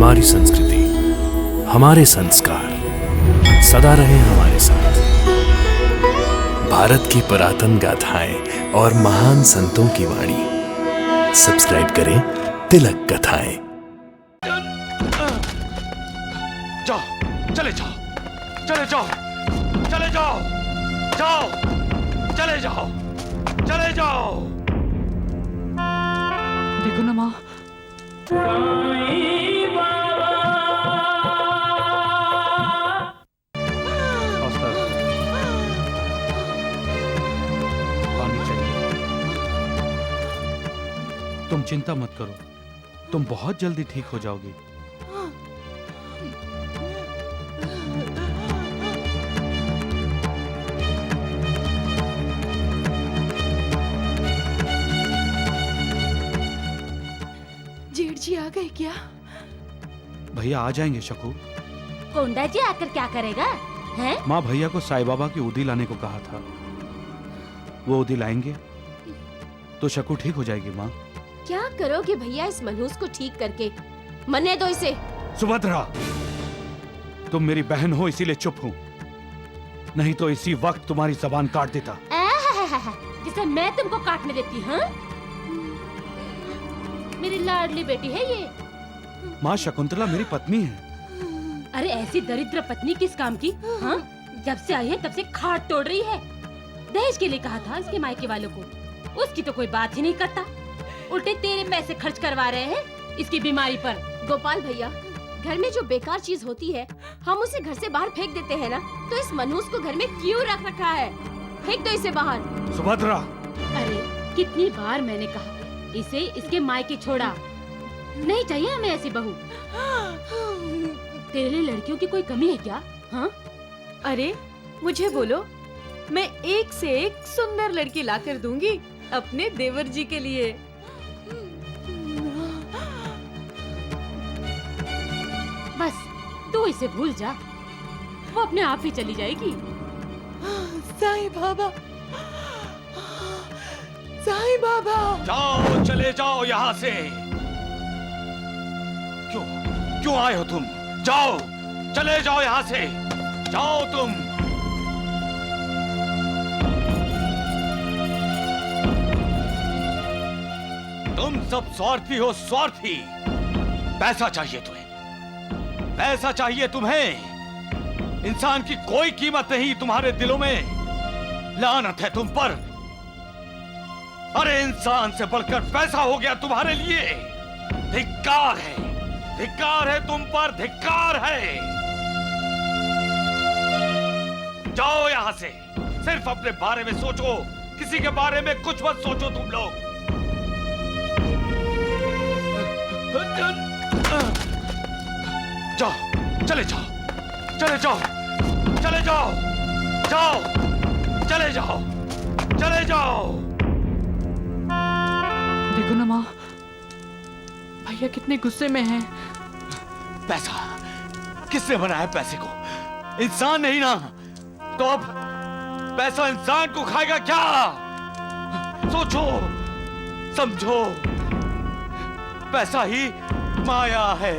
हमारी संस्कृति, हमारे संस्कार सदा रहे हमारे साथ। भारत की पुरातन गाथाएं और महान संतों की वाणी। सब्सक्राइब करें तिलक कथाएं। जाओ, चले जाओ, चले जाओ, चले जाओ, जाओ, चले जाओ, चले जाओ। देखो ना माँ, पानी चाहिए। तुम चिंता मत करो, तुम बहुत जल्दी ठीक हो जाओगी। जेठ जी आ गए क्या? भैया आ जाएंगे शकू। कोंडा जी आकर क्या करेगा? हैं? माँ भैया को साईं बाबा की उदी लाने को कहा था, वो उदी लाएंगे तो शकू ठीक हो जाएगी। माँ क्या करोगे भैया इस मनहूस को ठीक करके? मरने दो इसे। सुभद्रा, तुम मेरी बहन हो इसीलिए चुप हूँ, नहीं तो इसी वक्त तुम्हारी जबान काट देता। जिसे मैं तुमको काटने देती हूँ? मेरी लाडली बेटी है ये। माँ शकुंतला मेरी पत्नी है। अरे ऐसी दरिद्र पत्नी किस काम की? हाँ? जब से आई है तब से खाट तोड़ रही है। दहेज के लिए कहा था इसके मायके वालों को, उसकी तो कोई बात ही नहीं करता, उल्टे तेरे पैसे खर्च करवा रहे हैं इसकी बीमारी पर। गोपाल भैया, घर में जो बेकार चीज होती है हम उसे घर से बाहर फेंक देते हैं ना, तो इस मनहूस को घर में क्यों रख रखा है? फेंक दो इसे बाहर। सुभद्रा, अरे कितनी बार मैंने कहा इसे इसके मायके छोड़ा, नहीं चाहिए हमें ऐसी बहू। तेरे लिए लड़कियों की कोई कमी है क्या? हाँ? अरे मुझे बोलो, मैं एक से एक सुंदर लड़की लाकर दूंगी अपने देवर जी के लिए। बस तू इसे भूल जा, वो अपने आप ही चली जाएगी। साईं बाबा, साईं बाबा। जाओ, चले जाओ यहाँ से। क्यों आए हो तुम? जाओ, चले जाओ यहाँ से, जाओ तुम। तुम सब स्वार्थी हो, स्वार्थी। पैसा चाहिए तुम्हें, पैसा चाहिए तुम्हें। इंसान की कोई कीमत नहीं तुम्हारे दिलों में, लानत है तुम पर। अरे इंसान से बढ़कर पैसा हो गया तुम्हारे लिए। धिक्कार है, धिक्कार है तुम पर, धिक्कार है। जाओ यहां से, सिर्फ अपने बारे में सोचो, किसी के बारे में कुछ मत सोचो तुम लोग। जाओ, चले जाओ, चले जाओ, चले जाओ, जाओ, चले जाओ, चले जाओ। देखो ना माँ, भैया कितने गुस्से में हैं। पैसा किसने बनाया? पैसे को इंसान नहीं ना, तो अब पैसा इंसान को खाएगा क्या? सोचो, समझो, पैसा ही माया है,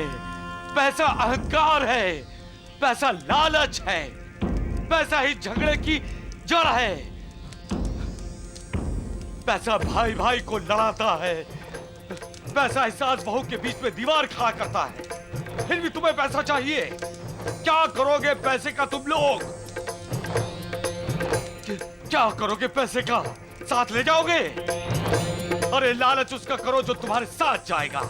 पैसा अहंकार है, पैसा लालच है, पैसा ही झगड़े की जड़ है। पैसा भाई भाई को लड़ाता है, पैसा ही सास बहू के बीच में दीवार खड़ा करता है। फिर भी तुम्हें पैसा चाहिए, क्या करोगे पैसे का तुम लोग? क्या करोगे पैसे का? साथ ले जाओगे? अरे लालच उसका करो जो तुम्हारे साथ जाएगा,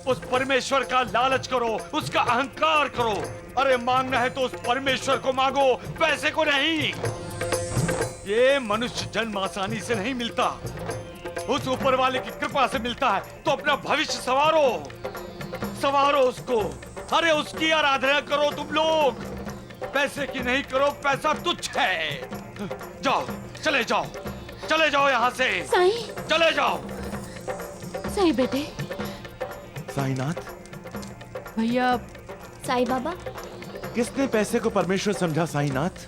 उस परमेश्वर का लालच करो, उसका अहंकार करो। अरे मांगना है तो उस परमेश्वर को मांगो, पैसे को नहीं। ये मनुष्य जन्म आसानी से नहीं मिलता, उस ऊपर वाले की कृपा से मिलता है। तो अपना भविष्य संवारो, संवारो उसको। अरे उसकी आराधना करो तुम लोग, पैसे की नहीं करो। पैसा तुच्छ है। जाओ, चले जाओ, चले जाओ यहाँ से। साईं, चले जाओ। साईं बेटे। साईनाथ, भैया। साईं बाबा, किसने पैसे को परमेश्वर समझा? साईनाथ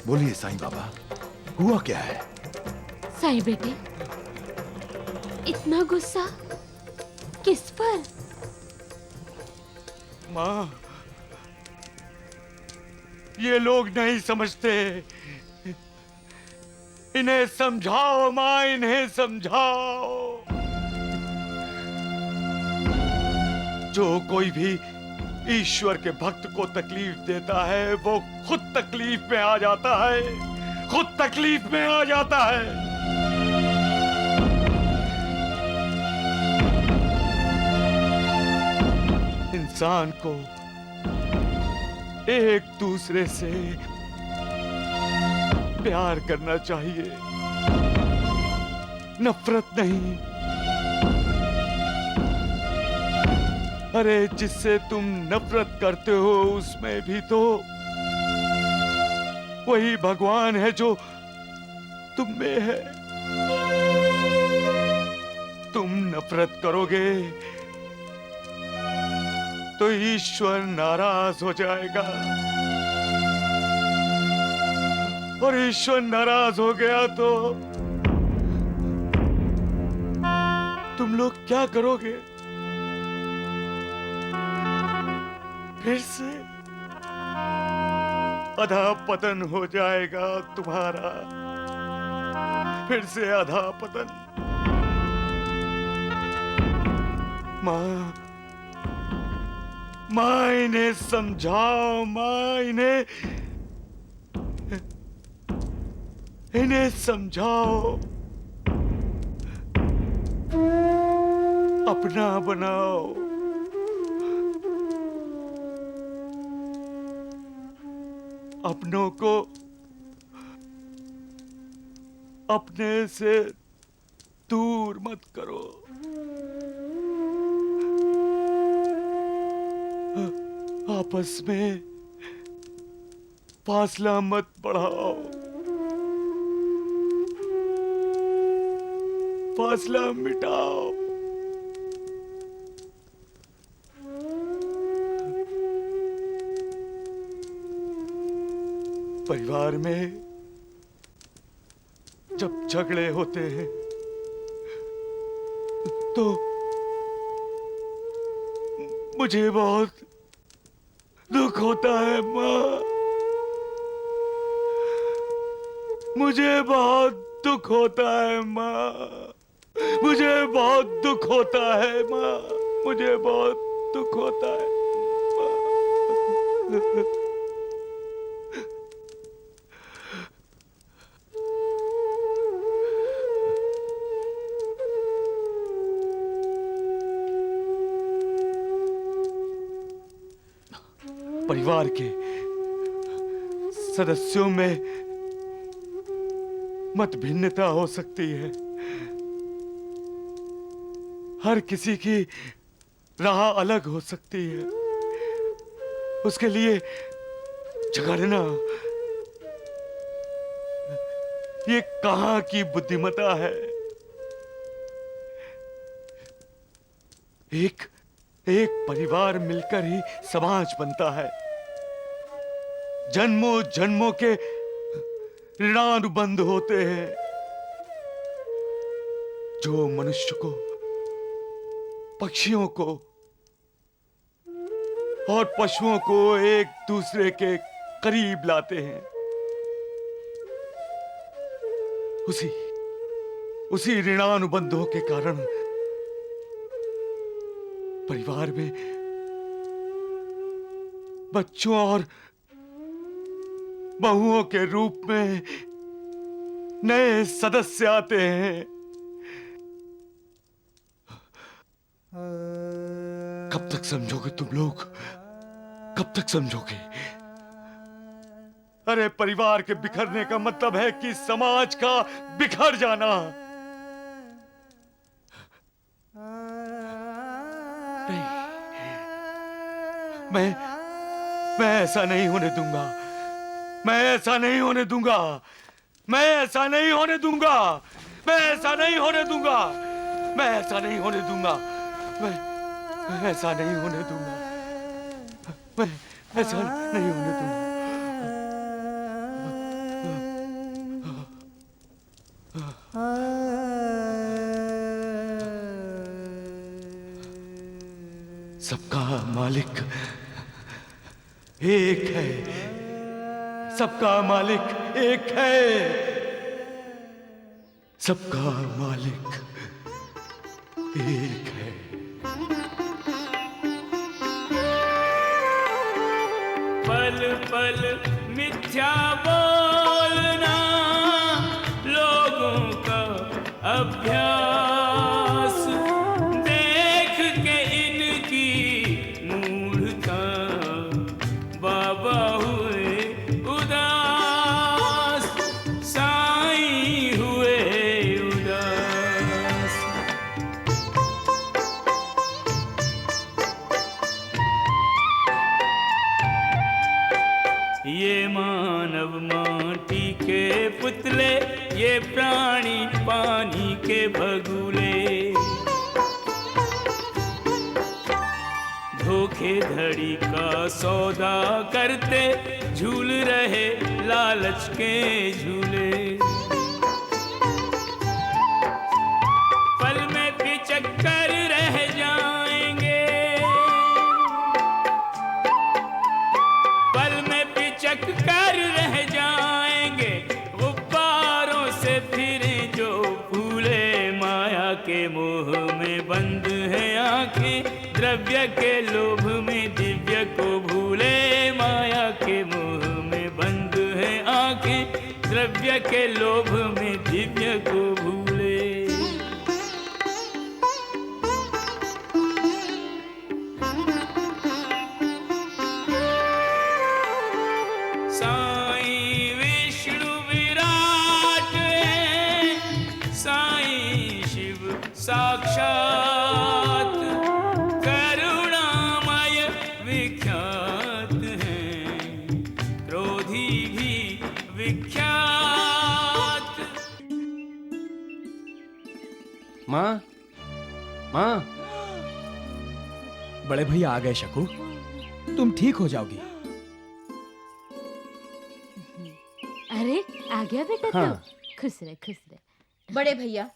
बोलिए, साईं बाबा हुआ क्या है? साईं बेटे, इतना गुस्सा किस पर? माँ, ये लोग नहीं समझते। इन्हें समझाओ माँ, इन्हें समझाओ। जो कोई भी ईश्वर के भक्त को तकलीफ देता है वो खुद तकलीफ में आ जाता है, खुद तकलीफ में आ जाता है। इंसान को एक दूसरे से प्यार करना चाहिए, नफरत नहीं। अरे जिससे तुम नफरत करते हो उसमें भी तो वही भगवान है जो तुम में है। तुम नफरत करोगे तो ईश्वर नाराज हो जाएगा, और ईश्वर नाराज हो गया तो तुम लोग क्या करोगे? फिर से अधा पतन हो जाएगा तुम्हारा, फिर से अधा पतन। माँ, माँ इन्हें समझाओ, माँ इन्हें समझाओ, अपना बनाओ। अपनों को अपने से दूर मत करो। आपस में फासला मत बढ़ाओ, फासला मिटाओ। परिवार में जब झगड़े होते हैं तो मुझे बहुत दुख होता है माँ, मुझे बहुत दुख होता है माँ, मुझे बहुत दुख होता है माँ, मुझे बहुत दुख होता है माँ। परिवार के सदस्यों में मतभिन्नता हो सकती है, हर किसी की राह अलग हो सकती है। उसके लिए झगड़ना ये कहां की बुद्धिमत्ता है? एक परिवार मिलकर ही समाज बनता है। जन्मों जन्मों के ऋणानुबंध होते हैं जो मनुष्य को, पक्षियों को और पशुओं को एक दूसरे के करीब लाते हैं। उसी ऋणानुबंधों के कारण परिवार में बच्चों और बहुओं के रूप में नए सदस्य आते हैं। कब तक समझोगे तुम लोग, कब तक समझोगे? अरे परिवार के बिखरने का मतलब है कि समाज का बिखर जाना। मैं ऐसा नहीं होने दूंगा, मैं ऐसा नहीं होने दूंगा, मैं ऐसा नहीं होने दूंगा, मैं ऐसा नहीं होने दूंगा, मैं ऐसा नहीं होने दूंगा, मैं ऐसा नहीं होने दूंगा, मैं ऐसा नहीं होने दूंगा। सबका मालिक एक है, सबका मालिक एक है, सबका मालिक एक है। पल पल मिथ्या बोलना लोगों का अभ्यास, देख के इनकी मूढ़ता बाबा हुए उदास, साईं हुए उदास। ये मानव माटी के पुतले, ये प्राणी पानी के भगुले, धोखेधड़ी का सौदा करते झूल रहे लालच के झूले। पल में पिचक कर रह जाएंगे, पल में पिचक कर रह जाएंगे, गुब्बारों से फिरे जो फूले। माया के मोह में बंद है आंखें, द्रव्य के लोभ में दिव्य को भूले। माया के मोह में बंद है आंखें, द्रव्य के लोभ में दिव्य को भूले। साईं विष्णु विराट है, साईं शिव साक्षात, करुणामय विख्यात है, क्रोधी भी विख्यात। माँ, माँ, बड़े भैया आ गए शकू, तुम ठीक हो जाओगी। अरे आ गया बेटा हाँ। तू, खुश रह खुश रह। बड़े भैया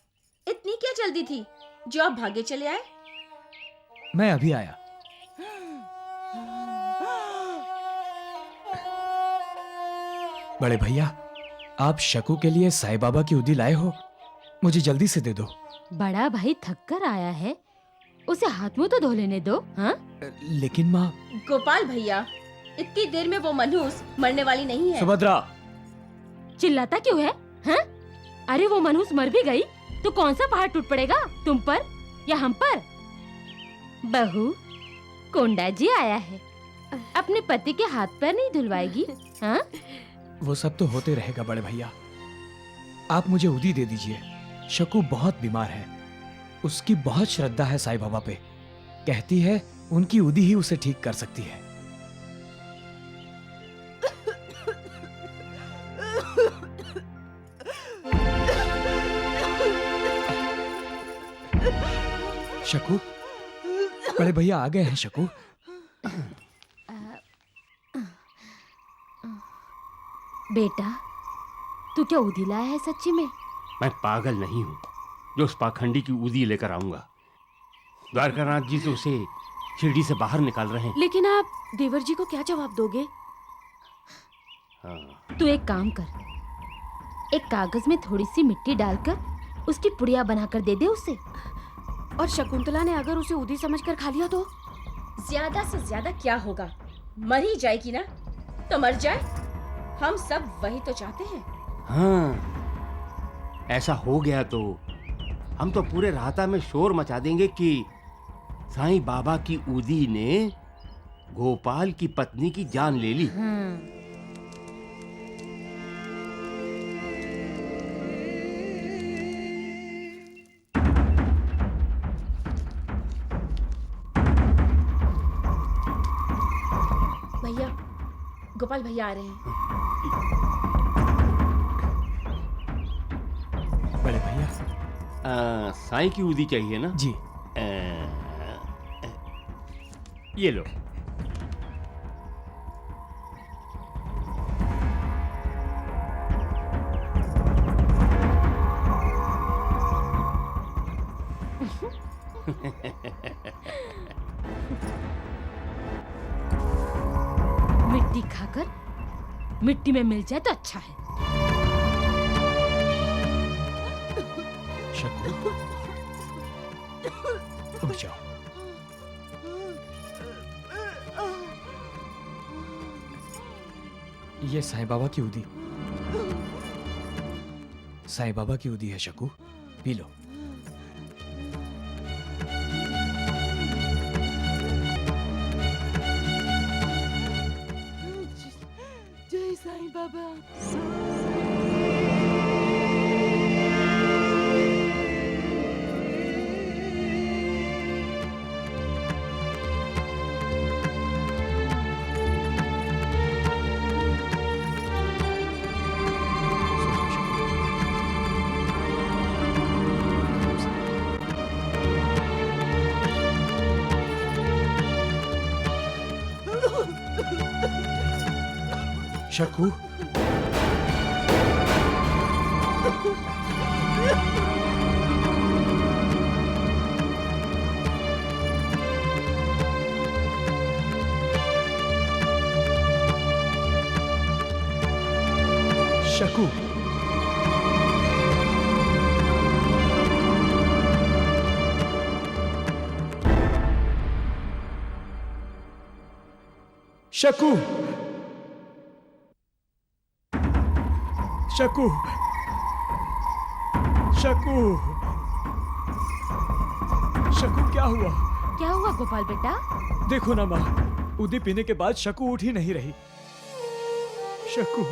इतनी क्या जल्दी थी जो आप भागे चले आए? मैं अभी आया। बड़े भैया, आप शकू के लिए साईं बाबा की उदी लाए हो, मुझे जल्दी से दे दो। बड़ा भाई थक कर आया है, उसे हाथ मुंह तो धो लेने दो। हाँ लेकिन माँ। गोपाल भैया, इतनी देर में वो मनहूस मरने वाली नहीं है। सुभद्रा, चिल्लाता क्यों है? हाँ? अरे वो मनहूस मर भी गई तो कौन सा पहाड़ टूट पड़ेगा, तुम पर या हम पर? बहू, कोंडा जी आया है, अपने पति के हाथ पैर नहीं धुलवाएगी? हाँ? वो सब तो होते रहेगा बड़े भैया, आप मुझे उदी दे दीजिए। शकू बहुत बीमार है, उसकी बहुत श्रद्धा है साईं बाबा पे, कहती है उनकी उदी ही उसे ठीक कर सकती है। शकू, बड़े भैया आ गए हैं। शकू, बेटा, तू क्या उदी लाया है सच्ची में? मैं पागल नहीं हूँ जो उस पाखंडी की उदी लेकर आऊंगा। द्वारकानाथ जी तो उसे शिरडी से बाहर निकाल रहे हैं। लेकिन आप देवर जी को क्या जवाब दोगे? हाँ। तू एक काम कर, एक कागज में थोड़ी सी मिट्टी डालकर उसकी पुड़िया बनाकर दे दे उसे। और शकुंतला ने अगर उसे उदी समझकर खा लिया तो? ज्यादा से ज्यादा क्या होगा, मर ही जाएगी ना, तो मर जाए, हम सब वही तो चाहते हैं। हाँ, ऐसा हो गया तो हम तो पूरे राहता में शोर मचा देंगे कि साईं बाबा की उदी ने गोपाल की पत्नी की जान ले ली। भैया, गोपाल भैया आ रहे हैं। बड़े भैया। साईं की उदी चाहिए ना? जी। ये लो। खाकर मिट्टी में मिल जाए तो अच्छा है। शकू, उठ जाओ। ये साईं बाबा की उदी, साईं बाबा की उदी है शकू, पी लो। जय साईं बाबा। शकू, शकू, शकू, शकू, शकू, शकू, क्या हुआ? क्या हुआ गोपाल बेटा? देखो ना माँ, उदी पीने के बाद शकू उठ ही नहीं रही। शकू,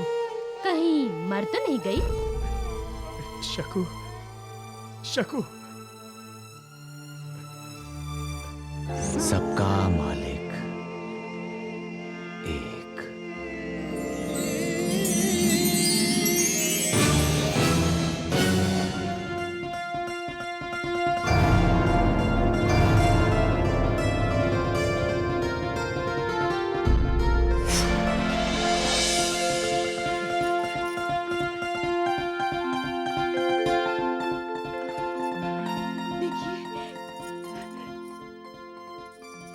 कहीं मर तो नहीं गई? शकू, शकू। सबका मालिक एक।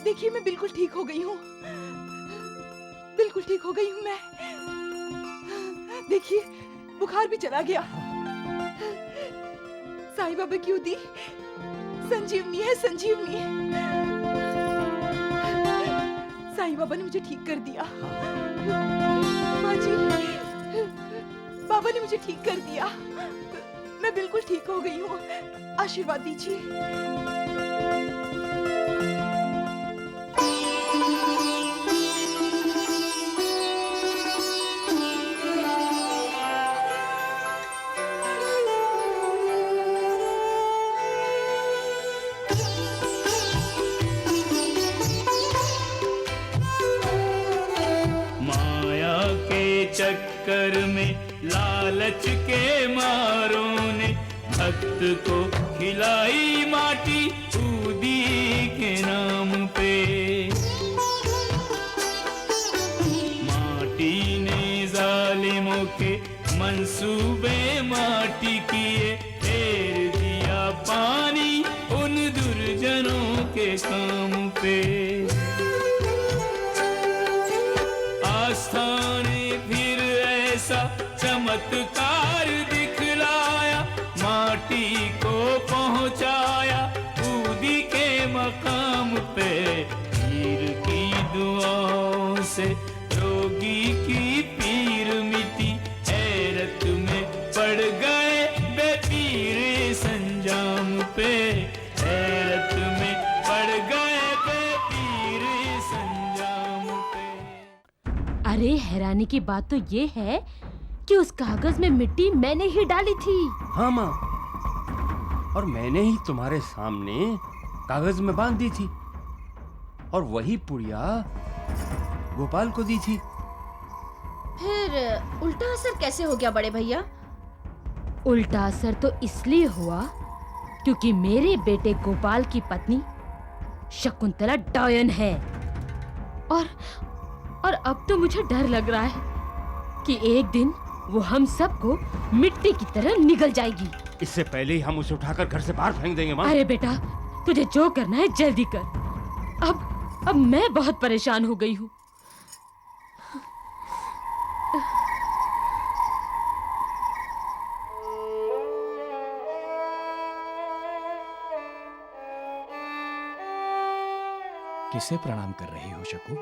देखिए मैं बिल्कुल ठीक हो गई हूँ, बिल्कुल ठीक हो गई हूँ मैं। देखिए बुखार भी चला गया। साईं बाबा की उदी संजीवनी है, संजीवनी। साईं बाबा ने मुझे ठीक कर दिया। माँ जी, बाबा ने मुझे ठीक कर दिया। मैं बिल्कुल ठीक हो गई हूँ, आशीर्वाद दीजिए। चक्कर में लालच के मारों ने भक्त को खिलाई माटी उदी के नाम पे। माटी ने जालिमों के मंसूबे माटी किए, फेर दिया पानी उन दुर्जनों के काम पे। आस्था ने फिर ऐसा चमत्कार दिखलाया, माटी को पहुंचाया उदी के मकाम पे। पीर की दुआओं से रोगी की पीर मिटी, हैरत में पड़ गए बेपीर संजाम पे। हैरत में पड़ गए बेपीर संजाम पे। अरे हैरानी की बात तो ये है कि उस कागज में मिट्टी मैंने ही डाली थी। हाँ माँ, और मैंने ही तुम्हारे सामने कागज में बांध दी थी और वही पुड़िया गोपाल को दी थी। फिर उल्टा असर कैसे हो गया बड़े भैया? उल्टा असर तो इसलिए हुआ क्योंकि मेरे बेटे गोपाल की पत्नी शकुंतला डायन है। और अब तो मुझे डर लग रहा है कि एक दिन वो हम सबको मिट्टी की तरह निगल जाएगी। इससे पहले ही हम उसे उठाकर घर से बाहर फेंक देंगे माँ। अरे बेटा, तुझे जो करना है जल्दी कर। अब मैं बहुत परेशान हो गई हूँ। किसे प्रणाम कर रही हो शकू?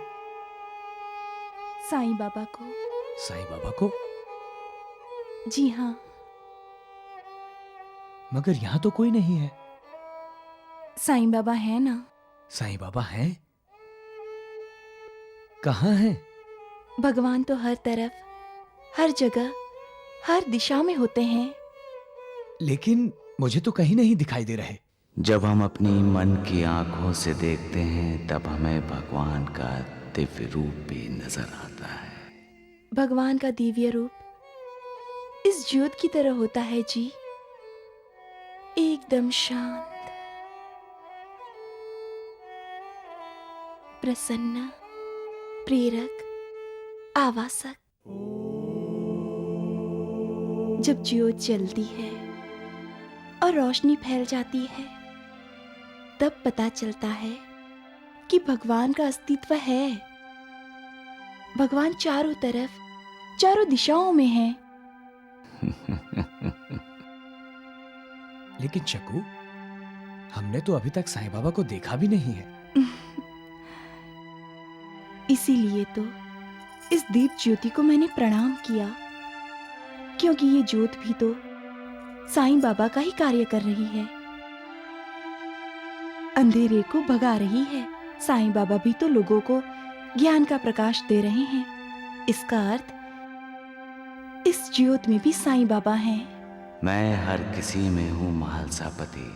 साईं बाबा को। साईं बाबा को? जी हाँ। मगर यहाँ तो कोई नहीं है। साईं बाबा है ना। साईं बाबा हैं? कहाँ हैं? भगवान तो हर तरफ, हर जगह, हर दिशा में होते हैं। लेकिन मुझे तो कहीं नहीं दिखाई दे रहे। जब हम अपनी मन की आंखों से देखते हैं तब हमें भगवान का दिव्य रूप भी नजर आता है। भगवान का दिव्य रूप इस ज्योत की तरह होता है जी, एकदम शांत, प्रसन्न, प्रेरक, आवासक। जब ज्योत जलती है और रोशनी फैल जाती है, तब पता चलता है कि भगवान का अस्तित्व है। भगवान चारों तरफ, चारों दिशाओं में है। लेकिन शकू, हमने तो अभी तक साईं बाबा को देखा भी नहीं है। इसीलिए तो इस दीप ज्योति को मैंने प्रणाम किया, क्योंकि ये ज्योत भी तो साईं बाबा का ही कार्य कर रही है, अंधेरे को भगा रही है। साईं बाबा भी तो लोगों को ज्ञान का प्रकाश दे रहे हैं। इसका अर्थ इस ज्योत में भी साईं बाबा हैं। मैं हर किसी में हूं महालसापति।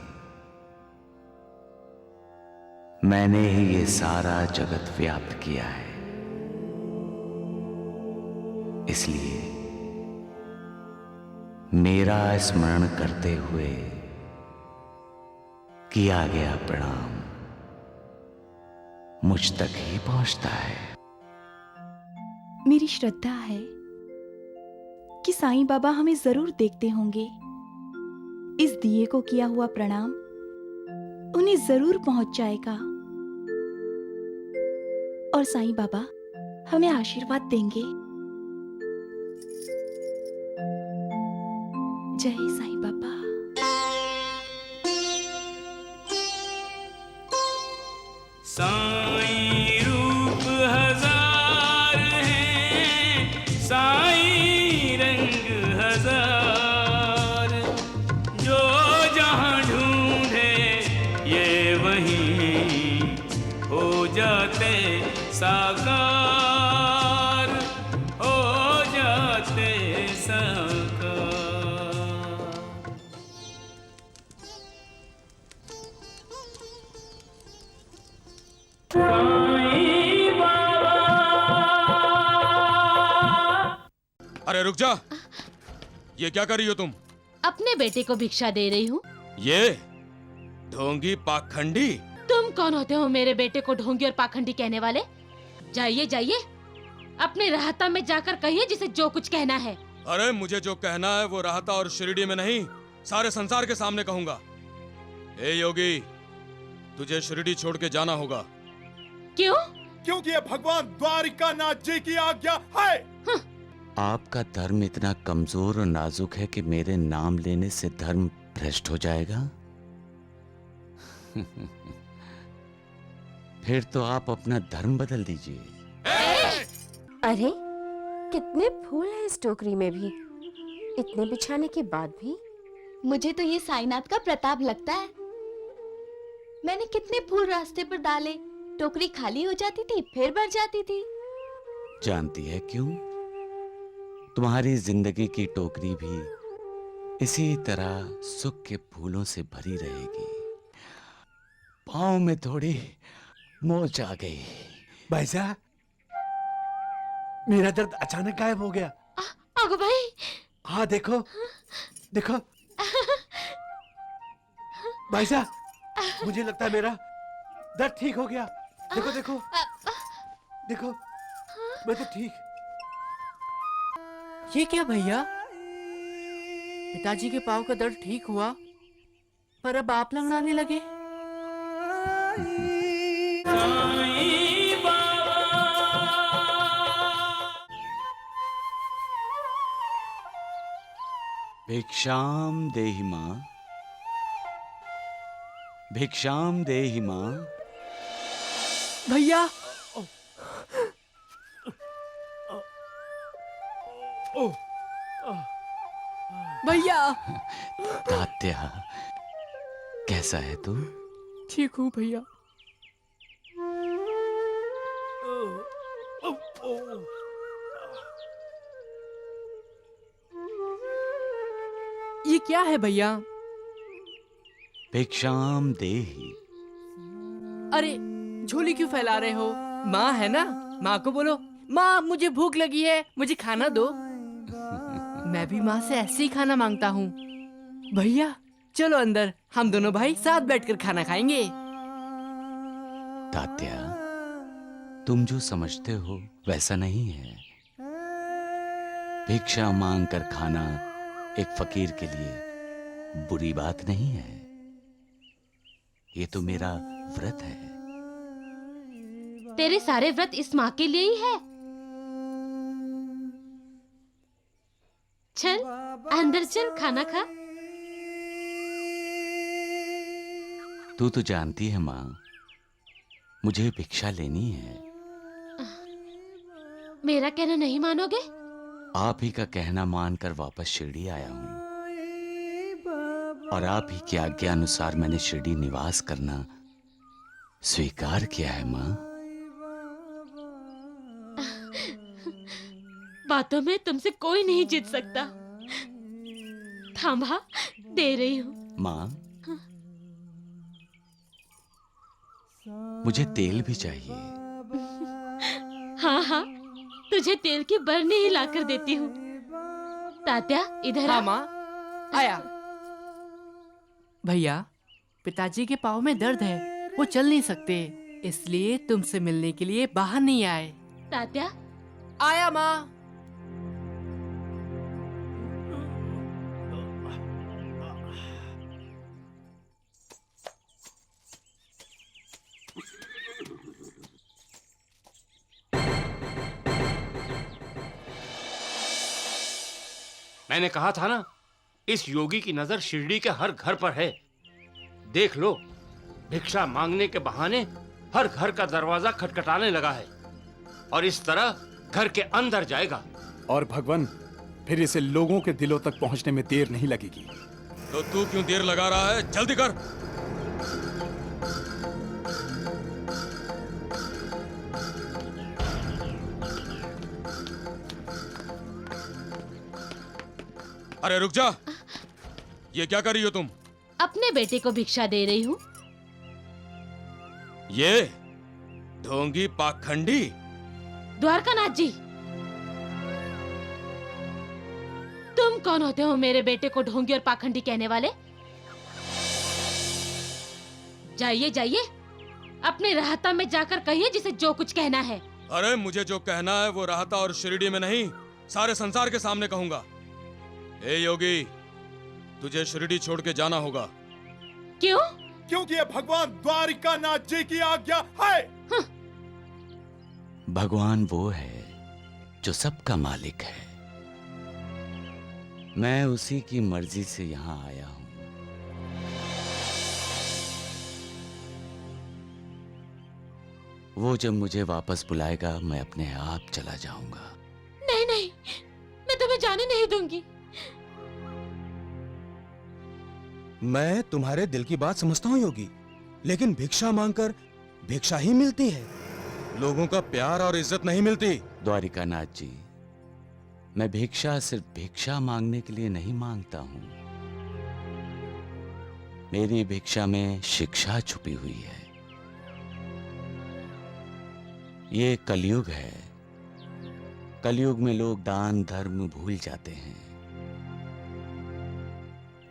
मैंने ही ये सारा जगत व्याप्त किया है। इसलिए मेरा स्मरण करते हुए किया गया प्रणाम मुझ तक ही पहुंचता है। मेरी श्रद्धा है कि साईं बाबा हमें जरूर देखते होंगे। इस दिए को किया हुआ प्रणाम उन्हें जरूर पहुंच जाएगा और साईं बाबा हमें आशीर्वाद देंगे। जय साईं बाबा। साईं रूप हजार हैं, साईं रंग हजार, जो जहां ढूंढे ये वहीं हो जाते साकार, हो जाते साकार। अरे रुक जा, ये क्या कर रही हो तुम? अपने बेटे को भिक्षा दे रही हूँ। ये ढोंगी पाखंडी। तुम कौन होते हो मेरे बेटे को ढोंगी और पाखंडी कहने वाले? जाइए जाइए, अपने राहता में जाकर कहिए जिसे जो कुछ कहना है। अरे मुझे जो कहना है वो राहता और शिरडी में नहीं, सारे संसार के सामने कहूंगा। ए योगी, तुझे शिरडी छोड़ के जाना होगा। क्यों? क्योंकि ये भगवान द्वारिका नाथ जी की आज्ञा है। आपका धर्म इतना कमजोर और नाजुक है कि मेरे नाम लेने से धर्म भ्रष्ट हो जाएगा। फिर तो आप अपना धर्म बदल दीजिए। अरे कितने फूल हैं इस टोकरी में भी, इतने बिछाने के बाद भी। मुझे तो ये साईनाथ का प्रताप लगता है। मैंने कितने फूल रास्ते पर डाले, टोकरी खाली हो जाती थी फिर भर जाती थी। जानती है क्यों? तुम्हारी जिंदगी की टोकरी भी इसी तरह सुख के फूलों से भरी रहेगी। पाँव में थोड़ी मोच आ गई। भाई साहब, मेरा दर्द अचानक गायब हो गया। आगो भाई। हाँ देखो, देखो भाई साहब, मुझे लगता है मेरा दर्द ठीक हो गया। देखो देखो देखो, मैं तो ठीक। ये क्या भैया, पिताजी के पाँव का दर्द ठीक हुआ पर अब आप लंगड़ाने लगे। साईं बाबा। भिक्षाम देहि मां, भिक्षाम देहि मां। भैया भैया तात्या, कैसा है तू? ठीक हूँ भैया। ये क्या है भैया? भिक्षाम देहि। अरे झोली क्यों फैला रहे हो? माँ है ना, माँ को बोलो, माँ मुझे भूख लगी है, मुझे खाना दो। मैं भी माँ से ऐसे ही खाना मांगता हूँ। भैया चलो अंदर, हम दोनों भाई साथ बैठकर खाना खाएंगे। तात्या, तुम जो समझते हो वैसा नहीं है। भिक्षा मांग कर खाना एक फकीर के लिए बुरी बात नहीं है। ये तो मेरा व्रत है। तेरे सारे व्रत इस माँ के लिए ही है। चल अंदर चल, खाना खा। तू तो जानती है माँ, मुझे भिक्षा लेनी है। मेरा कहना नहीं मानोगे? आप ही का कहना मानकर वापस शिरडी आया हूँ, और आप ही की आज्ञा अनुसार मैंने शिरडी निवास करना स्वीकार किया है माँ। बातों में तुमसे कोई नहीं जीत सकता। थांभा, दे रही हूँ। माँ, मुझे तेल भी चाहिए। हाँ हाँ, तुझे तेल की बरनी ही लाकर देती हूँ। तात्या इधर आ। हाँ माँ, आया। भैया पिताजी के पाँव में दर्द है, वो चल नहीं सकते, इसलिए तुमसे मिलने के लिए बाहर नहीं आए। तात्या आया माँ। मैंने कहा था ना, इस योगी की नजर शिरडी के हर घर पर है। देख लो, भिक्षा मांगने के बहाने हर घर का दरवाजा खटखटाने लगा है, और इस तरह घर के अंदर जाएगा। और भगवान, फिर इसे लोगों के दिलों तक पहुंचने में देर नहीं लगेगी। तो तू क्यों देर लगा रहा है? जल्दी कर। अरे रुक जा, ये क्या कर रही हो तुम? अपने बेटे को भिक्षा दे रही हूँ। ये ढोंगी पाखंडी। द्वारकानाथ जी, तुम कौन होते हो मेरे बेटे को ढोंगी और पाखंडी कहने वाले? जाइए जाइए, अपने राहता में जाकर कहिए जिसे जो कुछ कहना है। अरे मुझे जो कहना है वो राहता और शिरडी में नहीं, सारे संसार के सामने कहूंगा। ए योगी, तुझे शिरडी छोड़ के जाना होगा। क्यों? क्योंकि ये भगवान द्वारिकानाथ जी की आज्ञा है। भगवान वो है जो सबका मालिक है। मैं उसी की मर्जी से यहाँ आया हूँ। वो जब मुझे वापस बुलाएगा, मैं अपने आप चला जाऊंगा। नहीं नहीं, मैं तुम्हें जाने नहीं दूंगी। मैं तुम्हारे दिल की बात समझता हूँ योगी, लेकिन भिक्षा मांगकर भिक्षा ही मिलती है, लोगों का प्यार और इज्जत नहीं मिलती। द्वारिकानाथ जी, मैं भिक्षा सिर्फ भिक्षा मांगने के लिए नहीं मांगता हूँ। मेरी भिक्षा में शिक्षा छुपी हुई है। ये कलयुग है। कलयुग में लोग दान धर्म भूल जाते हैं।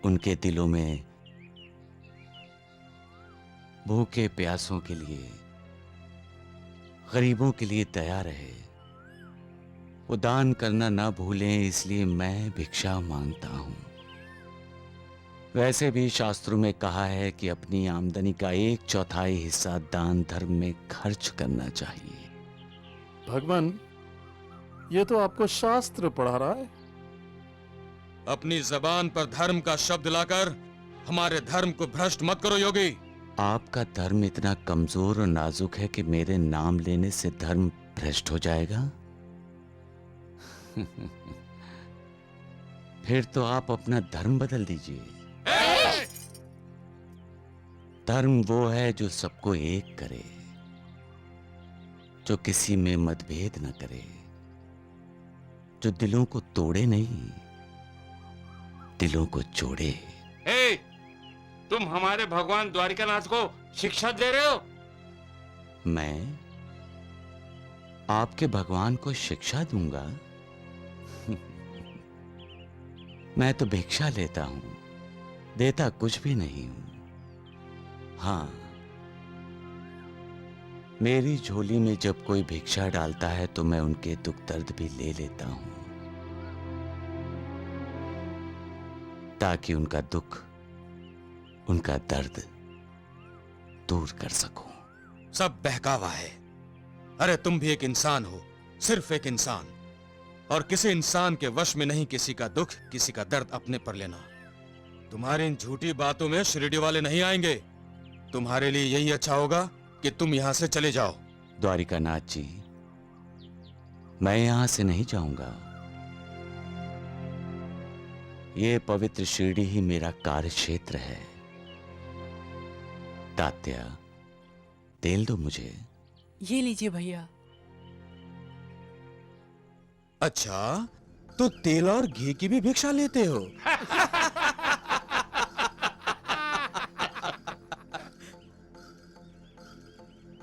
उनके दिलों में भूखे प्यासों के लिए, गरीबों के लिए दया रहे। वो दान करना ना भूलें, इसलिए मैं भिक्षा मांगता हूं। वैसे भी शास्त्रों में कहा है कि अपनी आमदनी का 1/4 हिस्सा दान धर्म में खर्च करना चाहिए। भगवान, ये तो आपको शास्त्र पढ़ा रहा है। अपनी जबान पर धर्म का शब्द लाकर हमारे धर्म को भ्रष्ट मत करो योगी। आपका धर्म इतना कमजोर और नाजुक है कि मेरे नाम लेने से धर्म भ्रष्ट हो जाएगा? फिर तो आप अपना धर्म बदल दीजिए। धर्म वो है जो सबको एक करे, जो किसी में मतभेद न करे, जो दिलों को तोड़े नहीं, दिलों को जोड़े। ए, तुम हमारे भगवान द्वारिकानाथ को शिक्षा दे रहे हो? मैं आपके भगवान को शिक्षा दूंगा? मैं तो भिक्षा लेता हूं, देता कुछ भी नहीं हूं। हाँ, मेरी झोली में जब कोई भिक्षा डालता है तो मैं उनके दुख दर्द भी ले लेता हूं, ताकि उनका दुख, उनका दर्द दूर कर सकूं। सब बहकावा है। अरे तुम भी एक इंसान हो, सिर्फ एक इंसान, और किसी इंसान के वश में नहीं किसी का दुख, किसी का दर्द अपने पर लेना। तुम्हारी इन झूठी बातों में शिरडी वाले नहीं आएंगे। तुम्हारे लिए यही अच्छा होगा कि तुम यहां से चले जाओ। द्वारिकानाथ जी, मैं यहां से नहीं जाऊंगा। ये पवित्र शिरडी ही मेरा कार्य क्षेत्र है। तात्या, तेल दो मुझे। ये लीजिए भैया। अच्छा, तो तेल और घी की भी भिक्षा लेते हो?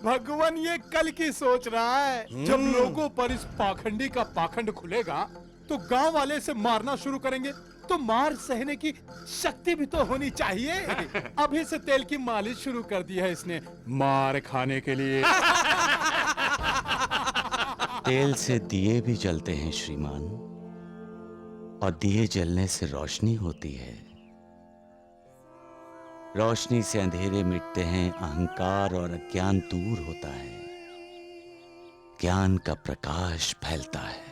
भगवान ये कल की सोच रहा है। जब लोगों पर इस पाखंडी का पाखंड खुलेगा तो गांव वाले से मारना शुरू करेंगे, तो मार सहने की शक्ति भी तो होनी चाहिए। अभी से तेल की मालिश शुरू कर दी है इसने, मार खाने के लिए। तेल से दिए भी जलते हैं श्रीमान, और दिए जलने से रोशनी होती है। रोशनी से अंधेरे मिटते हैं, अहंकार और अज्ञान दूर होता है, ज्ञान का प्रकाश फैलता है।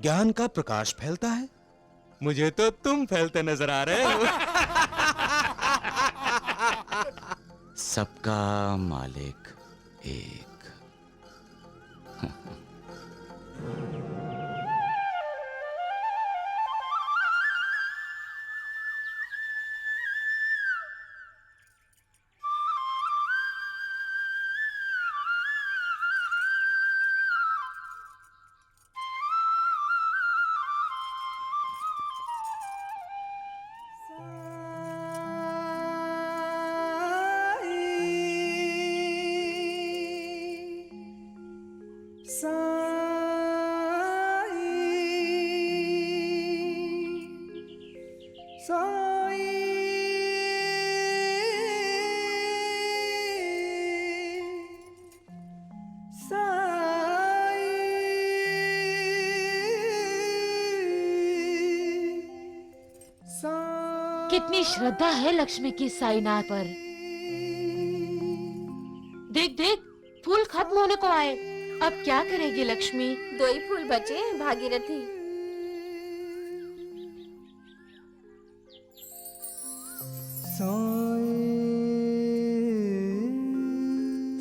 ज्ञान का प्रकाश फैलता है? मुझे तो तुम फैलते नजर आ रहे हो। सबका मालिक एक। कितनी श्रद्धा है लक्ष्मी की साईनाथ पर। देख देख, फूल खत्म होने को आए। अब क्या करेगी लक्ष्मी? 2 ही फूल बचे हैं भागीरथी।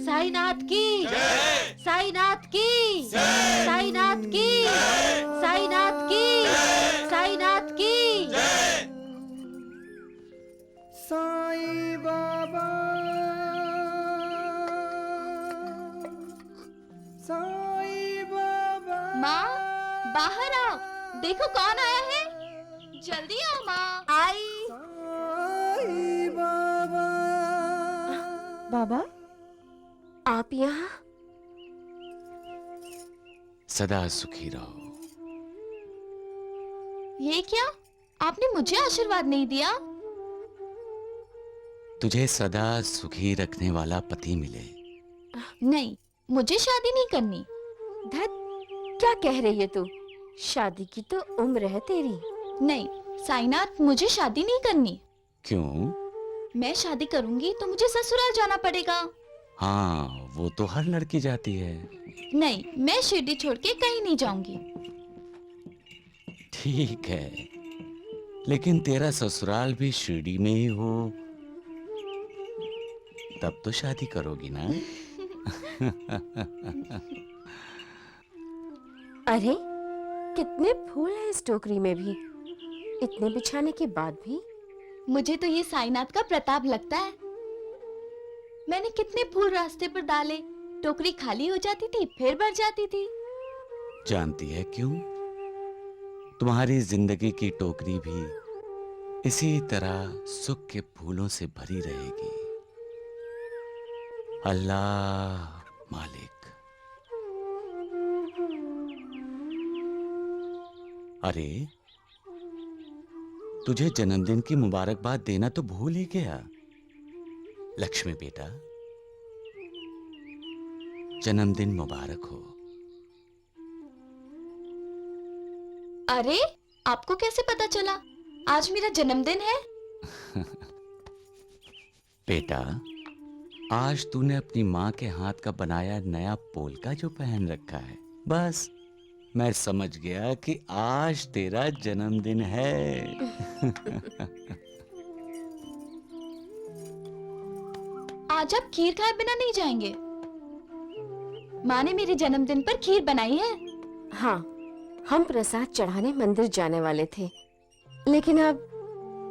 साईनाथ की, साईनाथ की, साईनाथ की, साईनाथ की, साईनाथ की। साईं बाबा, साईं बाबा। माँ, बाहर आओ, देखो कौन आया है। जल्दी आओ माँ। आई। साईं बाबा। बाबा, आप यहाँ? सदा सुखी रहो। ये क्या? आपने मुझे आशीर्वाद नहीं दिया? तुझे सदा सुखी रखने वाला पति मिले। नहीं, मुझे शादी नहीं करनी। धत, क्या कह रही है तू? शादी की तो उम्र है तेरी। नहीं साईनाथ, मुझे शादी नहीं करनी। क्यों? मैं शादी करूंगी तो मुझे ससुराल जाना पड़ेगा। हाँ, वो तो हर लड़की जाती है। नहीं, मैं शिरडी छोड़ के कहीं नहीं जाऊंगी। ठीक है, लेकिन तेरा ससुराल भी शिरडी में ही हो तब तो शादी करोगी ना? अरे कितने फूल हैं इस टोकरी में भी, इतने बिछाने के बाद भी। मुझे तो ये साईनाथ का प्रताप लगता है। मैंने कितने फूल रास्ते पर डाले, टोकरी खाली हो जाती थी फिर भर जाती थी। जानती है क्यों? तुम्हारी जिंदगी की टोकरी भी इसी तरह सुख के फूलों से भरी रहेगी। अल्लाह मालिक। अरे तुझे जन्मदिन की मुबारकबाद देना तो भूल ही गया। लक्ष्मी बेटा, जन्मदिन मुबारक हो। अरे आपको कैसे पता चला आज मेरा जन्मदिन है? बेटा, आज तूने अपनी माँ के हाथ का बनाया नया पोलका जो पहन रखा है, बस मैं समझ गया कि आज तेरा जन्मदिन है। आज आप खीर खाए बिना नहीं जाएंगे? माँ ने मेरे जन्मदिन पर खीर बनाई है। हाँ, हम प्रसाद चढ़ाने मंदिर जाने वाले थे, लेकिन अब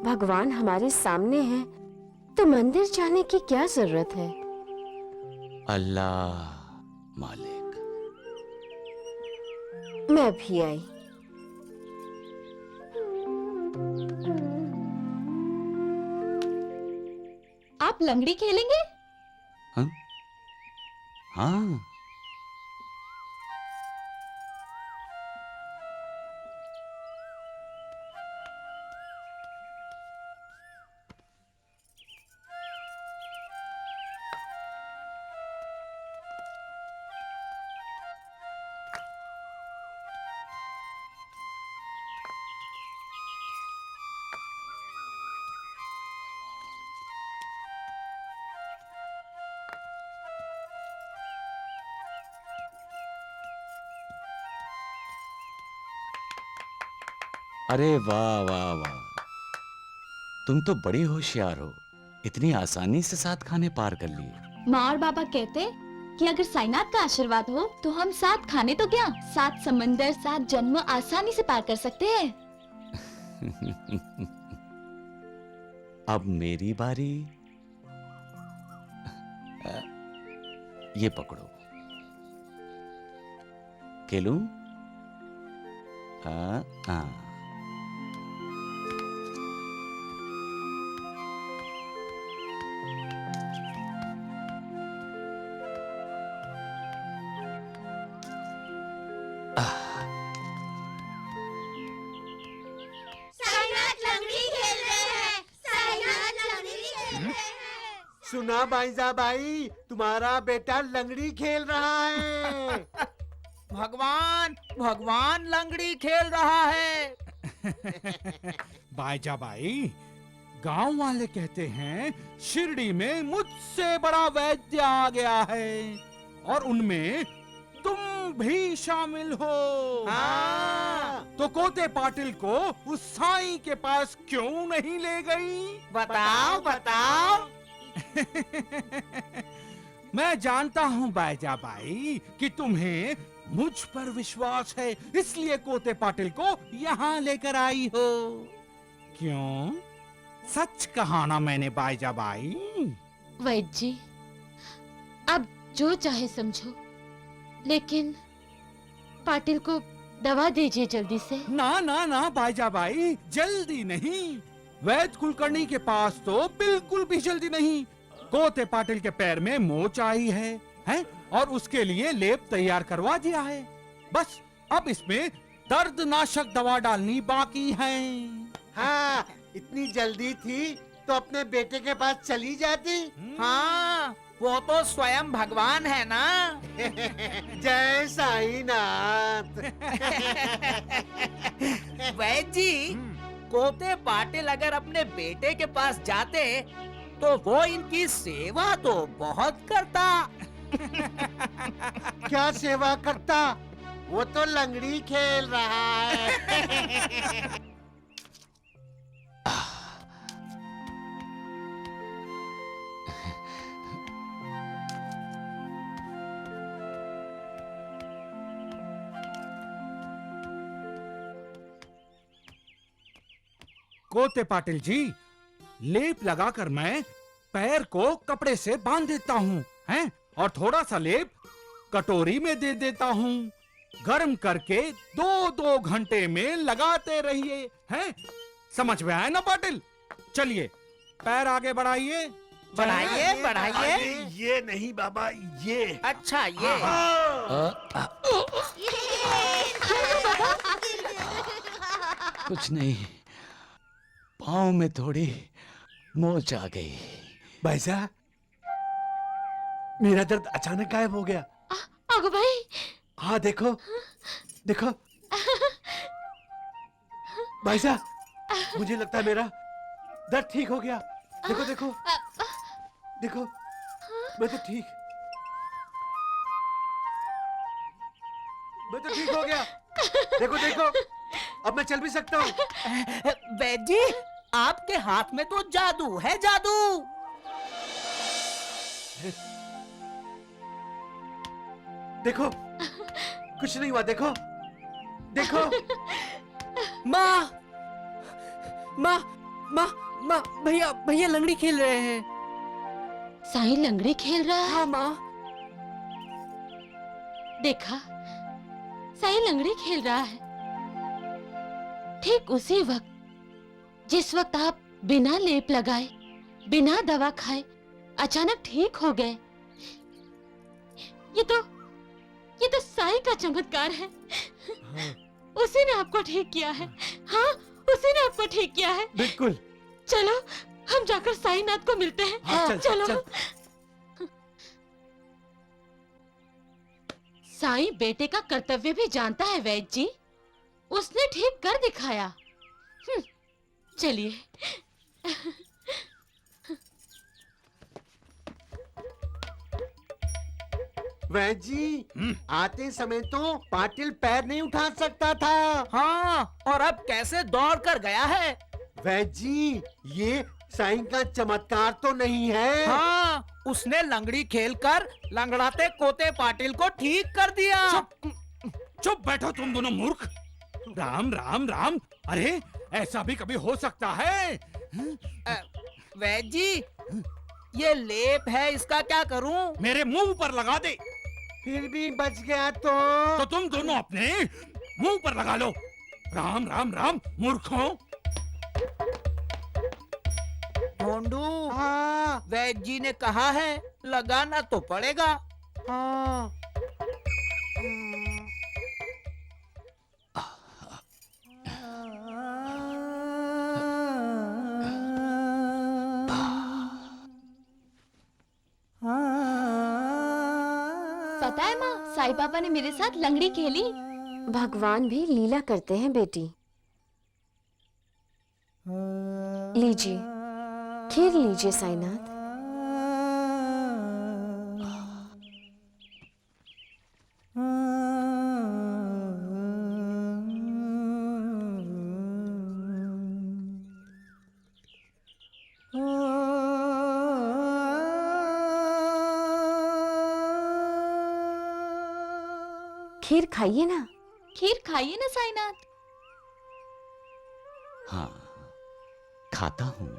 भगवान हमारे सामने हैं, तो मंदिर जाने की क्या जरूरत है? अल्लाह मालिक। मैं भी आई। आप लंगड़ी खेलेंगे? हाँ? हाँ। अरे वाह वाह वाह, तुम तो बड़ी होशियार हो, इतनी आसानी से 7 खाने पार कर लिए। माँ और बाबा कहते कि अगर साईनाथ का आशीर्वाद हो तो हम 7 खाने तो क्या, 7 समंदर 7 जन्म आसानी से पार कर सकते हैं। अब मेरी बारी। ये पकड़ो। खेलूं? हाँ। सुना भाईजा भाई, तुम्हारा बेटा लंगड़ी खेल रहा है। भगवान भगवान लंगड़ी खेल रहा है। बाईजा भाई, गांव वाले कहते हैं शिरडी में मुझसे बड़ा वैद्य आ गया है और उनमें तुम भी शामिल हो। हाँ। तो कोते पाटिल को उस साईं के पास क्यों नहीं ले गई? बताओ बताओ। मैं जानता हूँ बाईजा भाई कि तुम्हें मुझ पर विश्वास है, इसलिए कोते पाटिल को यहाँ लेकर आई हो। क्यों? सच कहा ना मैंने बाईजा भाई? वैद्य जी, आप जो चाहे समझो, लेकिन पाटिल को दवा दीजिए जल्दी से। ना ना ना बाईजा भाई, जल्दी नहीं। वैद्य कुलकर्णी के पास तो बिल्कुल भी जल्दी नहीं। कोते पाटिल के पैर में मोच आई है, हैं? और उसके लिए लेप तैयार करवा दिया है। बस अब इसमें दर्दनाशक दवा डालनी बाकी है। हाँ, इतनी जल्दी थी तो अपने बेटे के पास चली जाती। हाँ, वो तो स्वयं भगवान है ना। जय साईनाथ। वैद्य जी, कोते पाटिल अगर अपने बेटे के पास जाते तो वो इनकी सेवा तो बहुत करता। क्या सेवा करता? वो तो लंगड़ी खेल रहा है। कोते पाटिल जी, लेप लगाकर मैं पैर को कपड़े से बांध देता हूँ, हैं? और थोड़ा सा लेप कटोरी में दे देता हूँ। गर्म करके 2-2 घंटे में लगाते रहिए, हैं? समझ में आया ना पाटिल? चलिए पैर आगे बढ़ाइए। बढ़ाइए, बढ़ाइए। ये नहीं बाबा, ये। अच्छा, ये। कुछ नहीं, पाँव में थोड़ी मोच आ गई। भाई साहब, मेरा दर्द अचानक गायब हो गया। अगो भाई। हाँ देखो, देखो। भाई साहब, मुझे लगता है मेरा दर्द ठीक हो गया। देखो देखो देखो, मैं तो ठीक हो गया। देखो देखो, अब मैं चल भी सकता हूँ। वैद्य जी, आपके हाथ में तो जादू है, जादू। देखो, कुछ नहीं हुआ। देखो देखो। माँ, माँ, माँ, माँ, भैया, भैया लंगड़ी खेल रहे हैं। साईं लंगड़ी खेल रहा है? हाँ माँ। देखा, साईं लंगड़ी खेल रहा है। ठीक उसी वक्त जिस वक्त आप बिना लेप लगाए, बिना दवा खाए अचानक ठीक हो गए। ये तो साईं का चमत्कार है। उसी ने आपको ठीक किया है। हाँ, उसी ने आपको ठीक किया है। बिल्कुल। चलो हम जाकर साईनाथ को मिलते हैं। हाँ, चल, चलो। साईं बेटे का कर्तव्य भी जानता है वैद्य जी। उसने ठीक कर दिखाया। चलिए। वैद्य जी, आते समय तो पाटिल पैर नहीं उठा सकता था। हाँ, और अब कैसे दौड़ कर गया है। वैद्य जी, ये साईं का चमत्कार तो नहीं है। हाँ, उसने लंगड़ी खेलकर लंगड़ाते कोते पाटिल को ठीक कर दिया। चुप बैठो तुम दोनों मूर्ख। राम राम राम। अरे ऐसा भी कभी हो सकता है? वैद्य जी, ये लेप है, इसका क्या करूं? मेरे मुंह पर लगा दे। फिर भी बच गया तो तुम दोनों अपने मुंह पर लगा लो। राम राम राम मूर्खों। ढोंडू, हाँ, वैद्य जी ने कहा है लगाना तो पड़ेगा। हाँ। पता है माँ, साईं बाबा ने मेरे साथ लंगड़ी खेली। भगवान भी लीला करते हैं बेटी। लीजिए, खीर लीजिए साईनाथ। खीर खाइए ना। खीर खाइए ना साईनाथ। हाँ, खाता हूँ।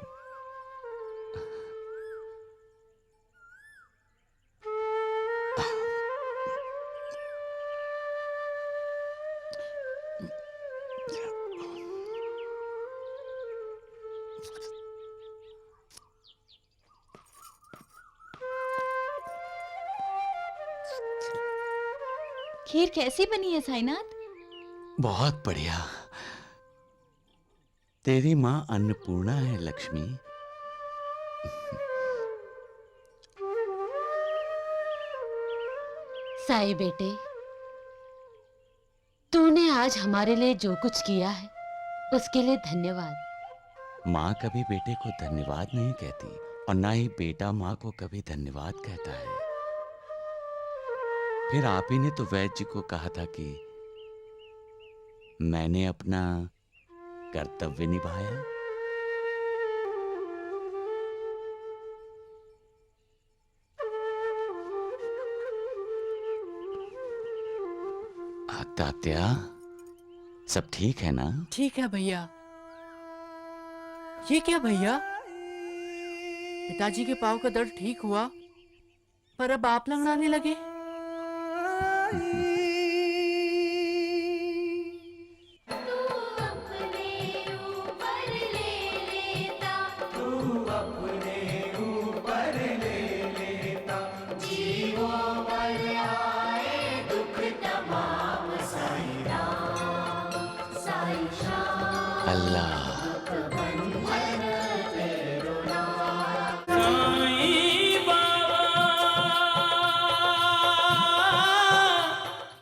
खीर कैसी बनी है साईनाथ? बहुत बढ़िया। तेरी माँ अन्नपूर्णा है लक्ष्मी। साईं बेटे, तूने आज हमारे लिए जो कुछ किया है उसके लिए धन्यवाद। माँ कभी बेटे को धन्यवाद नहीं कहती और ना ही बेटा माँ को कभी धन्यवाद कहता है। फिर आप ही ने तो वैद्य जी को कहा था कि मैंने अपना कर्तव्य निभाया। तात्या, सब ठीक है ना? ठीक है भैया। ये क्या भैया? पिताजी के पाँव का दर्द ठीक हुआ, पर अब आप लंगड़ाने लगे। अल्लाह